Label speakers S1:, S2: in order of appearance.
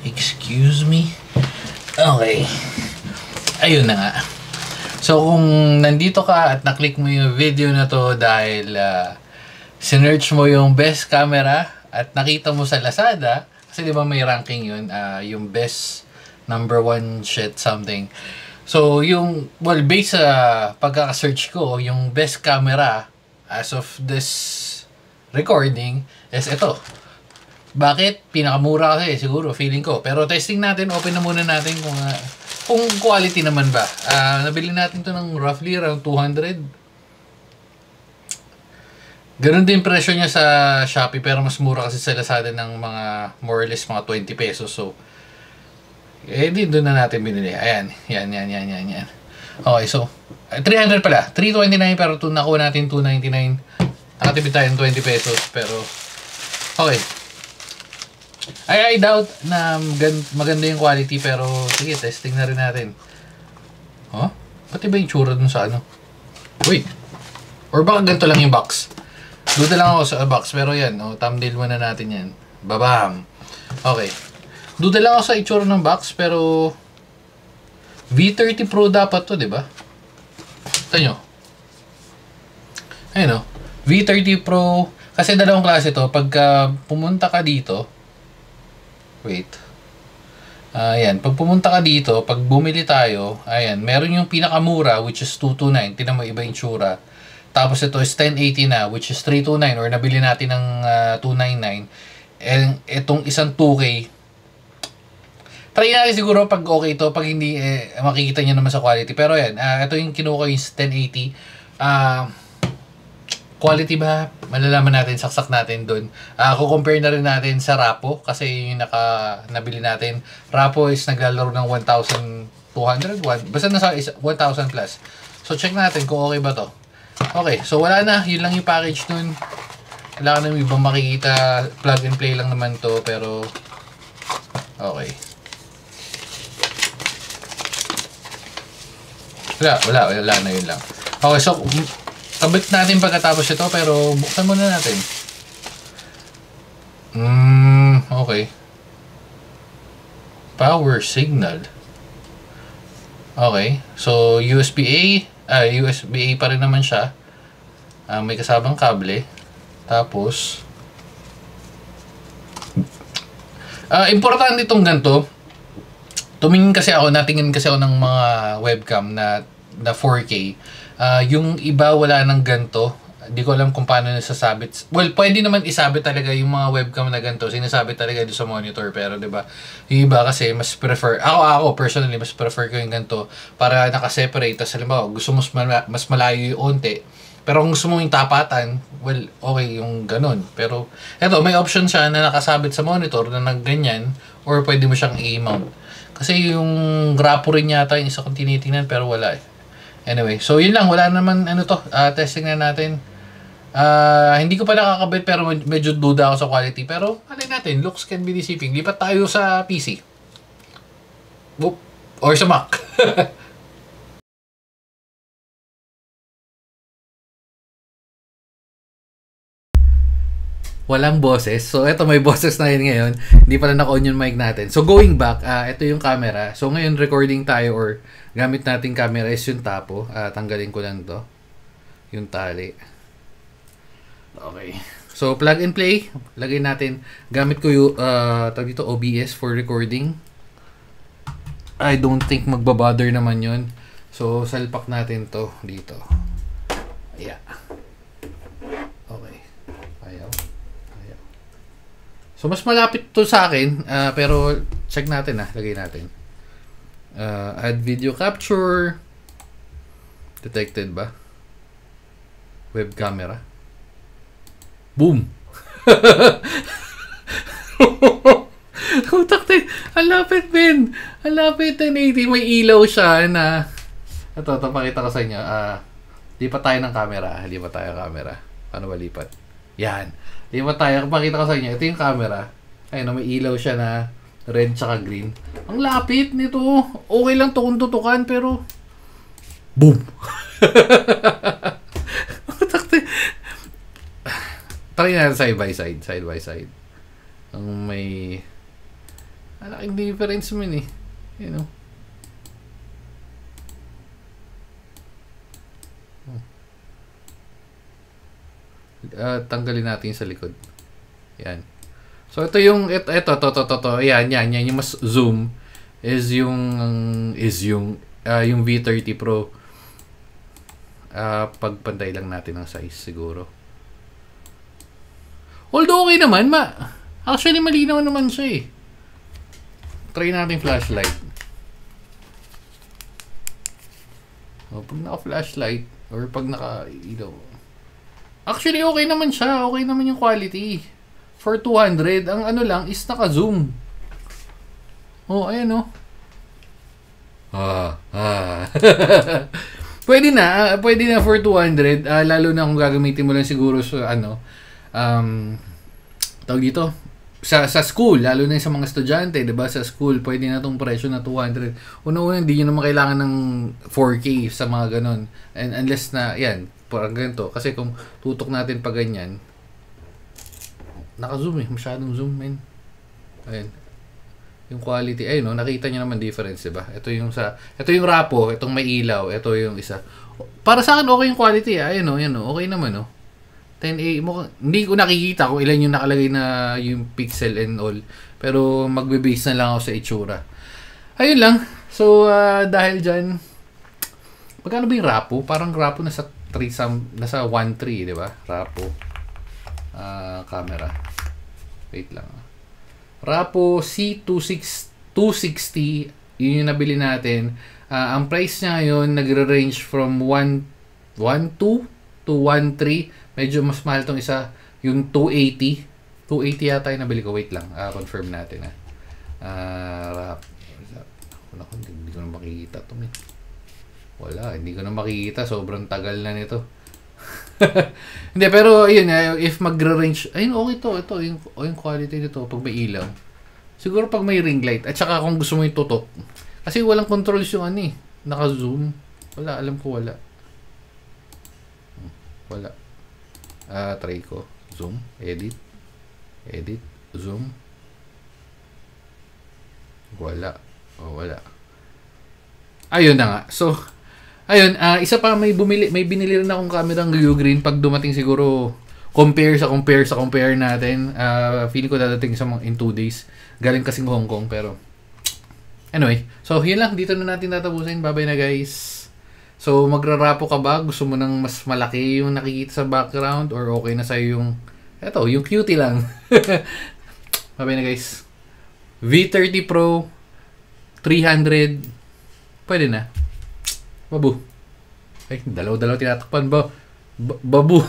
S1: Excuse me? Okay. Ayun na nga. So, kung nandito ka at naklik mo yung video na to dahil sinearch mo yung best camera at nakita mo sa Lazada, kasi di ba may ranking yun, yung best number 1 shit something. So, yung, well, based sa pagkaka-search ko, yung best camera as of this recording is ito. Bakit? Pinakamura kasi siguro, feeling ko. Pero testing natin, open na muna natin kung quality naman ba. Nabili natin to ng roughly around 200. Ganun din presyo niya sa Shopee, pero mas mura kasi sa Lazada ng mga more or less mga 20 pesos. So, di doon na natin binili. Ayan. Yan. Okay, so 300 pala. 329 pero nakuha natin 299. Nakatipid tayo ng 20 pesos pero okay. I doubt na maganda yung quality pero sige, testing na rin natin. Oh? Pati ba yung tsura dun sa ano? Wait. Or baka ganito lang yung box. Duda lang ako sa box pero yan. Thumbnail muna natin yan. Babam! Okay. Duda lang ako sa itsura ng box, pero V30 Pro dapat to, di ba? Ito nyo. Ayun o. V30 Pro. Kasi dalawang klase to. Pagka pumunta ka dito, wait. Ayan. Pag pumunta ka dito, pag bumili tayo, ayan. Meron yung pinakamura, which is 229. Tinan mo iba yung tsura. Tapos ito is 1080 na, which is 329. Or nabili natin ng 299. And itong isang 2K, try natin siguro pag okay to, pag hindi, makikita nyo naman sa quality. Pero yan, ito yung kinuha yung 1080. Quality ba? Malalaman natin, saksak natin dun. Kukompare na rin natin sa Rappo, kasi yung nabili natin. Rappo is naglalaro ng 1,200? Basta nasa 1,000 plus. So check natin kung okay ba to. Okay, so wala na. Yun lang yung package dun. Wala ka na yung ibang makikita. Plug and play lang naman to, pero okay. Wala na, yun lang. Okay, so kabit natin pagkatapos ito, pero buksan muna natin. Okay. Power signal. Okay, so USB-A pa rin naman siya. May kasabang kable. Tapos importante itong ganito. Natingin kasi ako ng mga webcam na 4K. Yung iba wala ng ganito. Hindi ko alam kung paano nasasabit. Well, pwede naman isabit talaga yung mga webcam na ganito. Sinasabit talaga doon sa monitor. Pero 'di ba? Yung iba kasi mas prefer. Ako personally mas prefer ko yung ganito para naka-separate. Tapos halimbawa, gusto mo mas malayo yung onte. Pero kung gusto mo yung tapatan, well, okay yung ganun. Pero eto, may option siya na nakasabit sa monitor na nagganyan, or pwede mo siyang i-mount. Kasi yung Rappo rin yata yung isa kong tinitingnan pero wala eh. Anyway, so yun lang. Wala naman testing na natin. Hindi ko pa nakakabit pero medyo duda ako sa quality. Pero alay natin, looks can be deceiving. Lipat tayo sa PC. Whoop. Or sa Mac. Walang boses. So, eto may boses na yun ngayon. Hindi pala naka-on yung mic natin. So, going back, ito yung camera. So, ngayon recording tayo or gamit nating camera is yung tapo. Tanggalin ko lang to. Yung tali. Okay. So, plug and play. Lagay natin. Gamit ko yung dito, OBS for recording. I don't think magbabother naman yun. So, salpak natin to dito. Yeah. Okay. Ayaw. So, mas malapit to sa akin. Pero, check natin lagay natin. Add video capture. Detected ba? Web camera. Boom! Takte, ang lapit din. Ang lapit, 1080. May ilaw siya na... Ito, pakita ko sa inyo. Lipat tayo ng camera. Lipat tayo ng camera. Paano ba lipat? Yan. Lipat tayo. Pakita ko sa inyo. Ito yung camera. Ayun, may ilaw siya na red tsaka green. Ang lapit nito. Okay lang to kung tutukan, pero... Boom! Takte. Try natin side by side. Side by side. Ang may... Malaking difference mo eh. You know. Tanggalin natin sa likod. Yan. So ito yung ito. Yan. Yung mas zoom is yung V30 Pro. Pagpantay lang natin ang size siguro. Although okay naman, actually malinaw naman siya eh. Try natin flashlight. Pag naka-flashlight or pag naka-ilaw. Actually okay naman siya. Okay naman yung quality. For 200, ang ano lang is naka-zoom. Ayan Pwede na for 200, lalo na kung gagamitin mo lang siguro sa tawag dito, sa school, lalo na sa mga estudyante, 'di ba? Sa school, pwede na tong presyo na 200. Una-una, hindi niyo naman kailangan ng 4K sa mga ganon. And unless na, yan, parang ganito. Kasi kung tutok natin pa ganyan, naka-zoom masyadong zoom, man. Ayan. Yung quality, ayun nakita niyo naman difference, 'di ba? Ito yung Rapo, itong may ilaw, ito yung isa. Para sa akin okay yung quality, ayun okay naman 1080 hindi ko nakikita kung ilan yung nakalagay na yung pixel and all. Pero magbe-base na lang ako sa itsura. Ayun lang. So dahil diyan, magkano ba yung Rapo? Parang Rapo nasa 1.3, 'di ba? Rapo camera. Wait lang. Rapo C260, yun yung nabili natin. Ang price niya ngayon nagre-range from 1.2 to 1.3. Medyo mas mahal tong isa, yung 280. 280 yata yung nabili ko. Wait lang, confirm natin. Hindi ko na makikita ito. Wala, hindi ko na makikita. Sobrang tagal na nito. Hindi, pero yun, if magre-range, ayun, okay to. Ito, yung quality nito pag may ilaw. Siguro pag may ring light. At saka kung gusto mo yung tutok. Kasi walang controls yung naka-zoom. Wala, alam ko wala. Wala. Try ko. Zoom. Edit. Zoom. Wala. Wala. Ayun na nga. So, ayun, isa pa may binili rin akong camera ng Ugreen pag dumating siguro compare natin. Feeling ko dadating in 2 days. Galing kasing Hong Kong pero anyway, so yun lang, dito na natin tatapusin. Bye-bye na guys. So magrarapo ka ba? Gusto mo ng mas malaki yung nakikita sa background or okay na sa'yo yung yung cutie lang? Bye-bye na guys. V30 Pro 300 pwede na. Babu. Ay, dalaw-dalaw tinatakpan ba? Babu.